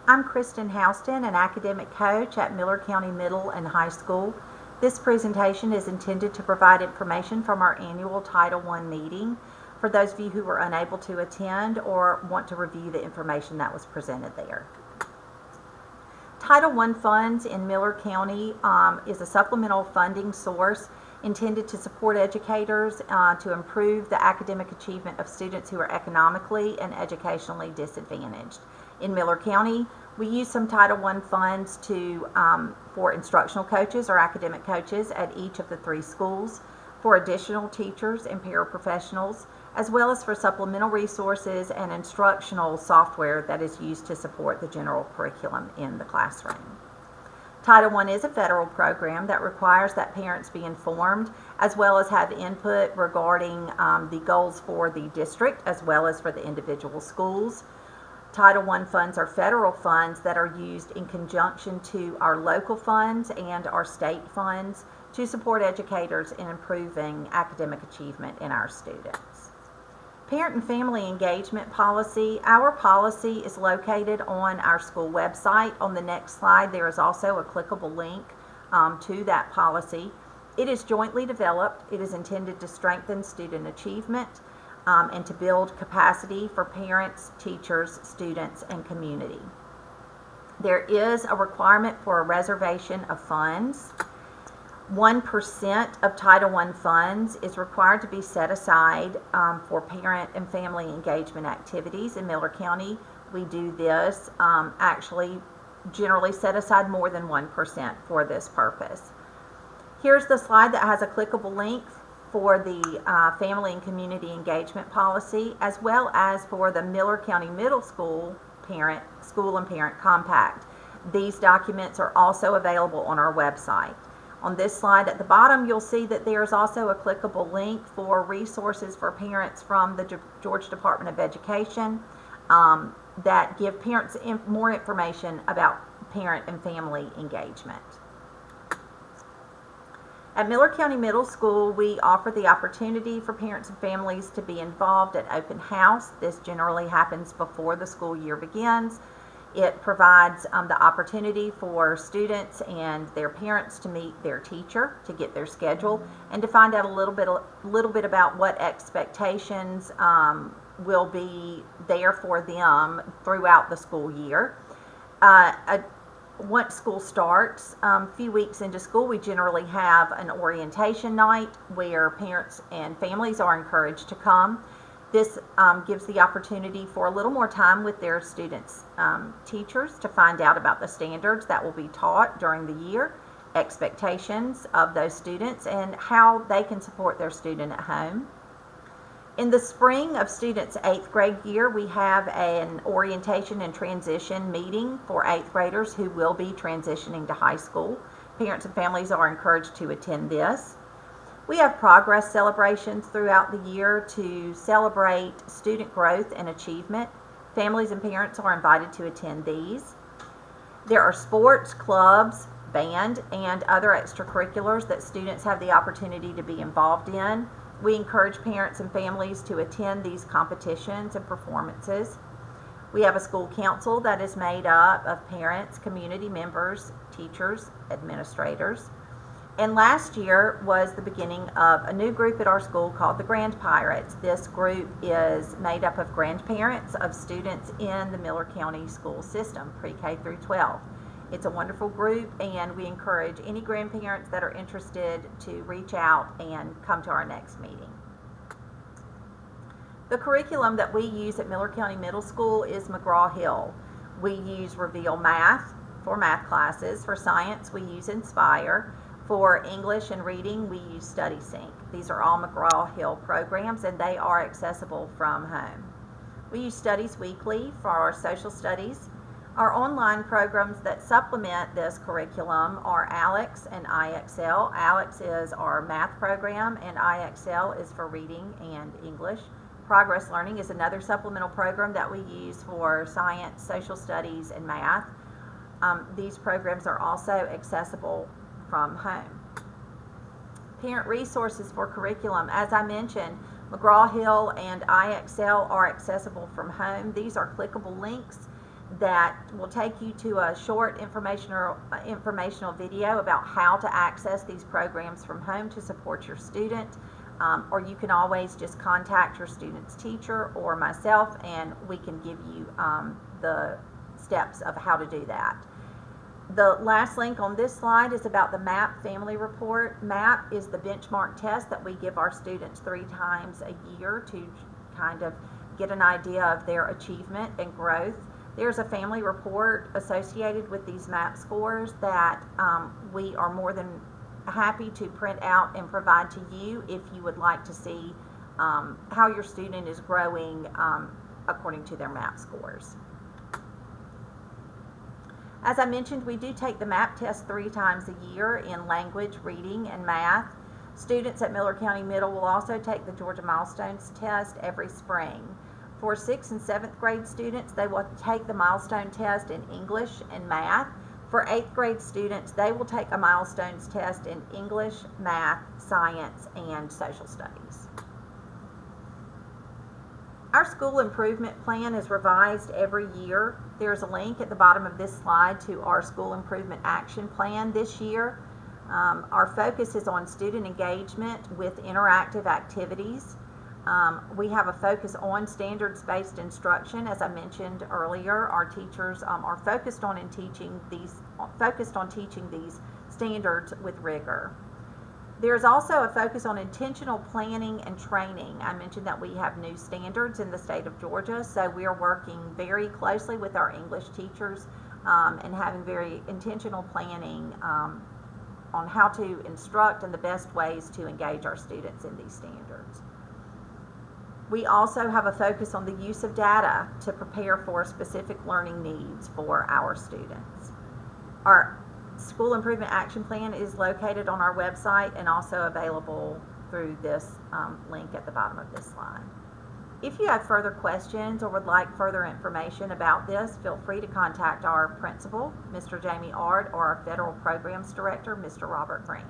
I'm Kristen Houston, an academic coach at Miller County Middle and High School. This presentation is intended to provide information from our annual Title I meeting for those of you who were unable to attend or want to review the information that was presented there. Title I funds in Miller County is a supplemental funding source intended to support educators to improve the academic achievement of students who are economically and educationally disadvantaged. In Miller County, we use some Title I funds for instructional coaches or academic coaches at each of the 3 schools, for additional teachers and paraprofessionals, as well as for supplemental resources and instructional software that is used to support the general curriculum in the classroom. Title I is a federal program that requires that parents be informed as well as have input regarding the goals for the district as well as for the individual schools. Title I funds are federal funds that are used in conjunction to our local funds and our state funds to support educators in improving academic achievement in our students. Parent and family engagement policy. Our policy is located on our school website. On the next slide, there is also a clickable link to that policy. It is jointly developed. It is intended to strengthen student achievement and to build capacity for parents, teachers, students, and community. There is a requirement for a reservation of funds. 1% of Title I funds is required to be set aside for parent and family engagement activities. In Miller County, we do this, actually generally set aside more than 1% for this purpose. Here's the slide that has a clickable link for the family and community engagement policy, as well as for the Miller County Middle School School and Parent Compact. These documents are also available on our website. On this slide at the bottom, you'll see that there's also a clickable link for resources for parents from the Georgia Department of Education that give parents more information about parent and family engagement. At Miller County Middle School, we offer the opportunity for parents and families to be involved at open house. This generally happens before the school year begins. It provides the opportunity for students and their parents to meet their teacher, to get their schedule, and to find out a little bit about what expectations will be there for them throughout the school year. Once school starts, a few weeks into school, we generally have an orientation night where parents and families are encouraged to come. This gives the opportunity for a little more time with their students' teachers to find out about the standards that will be taught during the year, expectations of those students, and how they can support their student at home. In the spring of students' 8th grade year, we have an orientation and transition meeting for 8th graders who will be transitioning to high school. Parents and families are encouraged to attend this. We have progress celebrations throughout the year to celebrate student growth and achievement. Families and parents are invited to attend these. There are sports, clubs, band, and other extracurriculars that students have the opportunity to be involved in. We encourage parents and families to attend these competitions and performances. We have a school council that is made up of parents, community members, teachers, administrators. And last year was the beginning of a new group at our school called the Grandpirates. This group is made up of grandparents of students in the Miller County school system, pre-K through 12. It's a wonderful group, and we encourage any grandparents that are interested to reach out and come to our next meeting. The curriculum that we use at Miller County Middle School is McGraw-Hill. We use Reveal Math for math classes. For science, we use Inspire. For English and reading, we use StudySync. These are all McGraw-Hill programs, and they are accessible from home. We use Studies Weekly for our social studies. Our online programs that supplement this curriculum are ALEX and IXL. ALEX is our math program, and IXL is for reading and English. Progress Learning is another supplemental program that we use for science, social studies, and math. These programs are also accessible from home. Parent resources for curriculum. As I mentioned, McGraw-Hill and IXL are accessible from home. These are clickable links that will take you to a short informational video about how to access these programs from home to support your student. Or you can always just contact your student's teacher or myself, and we can give you the steps of how to do that. The last link on this slide is about the MAP family report. MAP is the benchmark test that we give our students 3 times a year to kind of get an idea of their achievement and growth. There's a family report associated with these MAP scores that we are more than happy to print out and provide to you if you would like to see how your student is growing according to their MAP scores. As I mentioned, we do take the MAP test 3 times a year in language, reading, and math. Students at Miller County Middle will also take the Georgia Milestones test every spring. For 6th and 7th grade students, they will take the milestone test in English and math. For 8th grade students, they will take a milestones test in English, math, science, and social studies. Our school improvement plan is revised every year. There's a link at the bottom of this slide to our school improvement action plan this year. Our focus is on student engagement with interactive activities. We have a focus on standards-based instruction. As I mentioned earlier, our teachers are focused on teaching these standards with rigor. There's also a focus on intentional planning and training. I mentioned that we have new standards in the state of Georgia, so we are working very closely with our English teachers and having very intentional planning on how to instruct and the best ways to engage our students in these standards. We also have a focus on the use of data to prepare for specific learning needs for our students. Our School Improvement Action Plan is located on our website and also available through this link at the bottom of this slide. If you have further questions or would like further information about this, feel free to contact our principal, Mr. Jamie Ard, or our Federal Programs Director, Mr. Robert Green.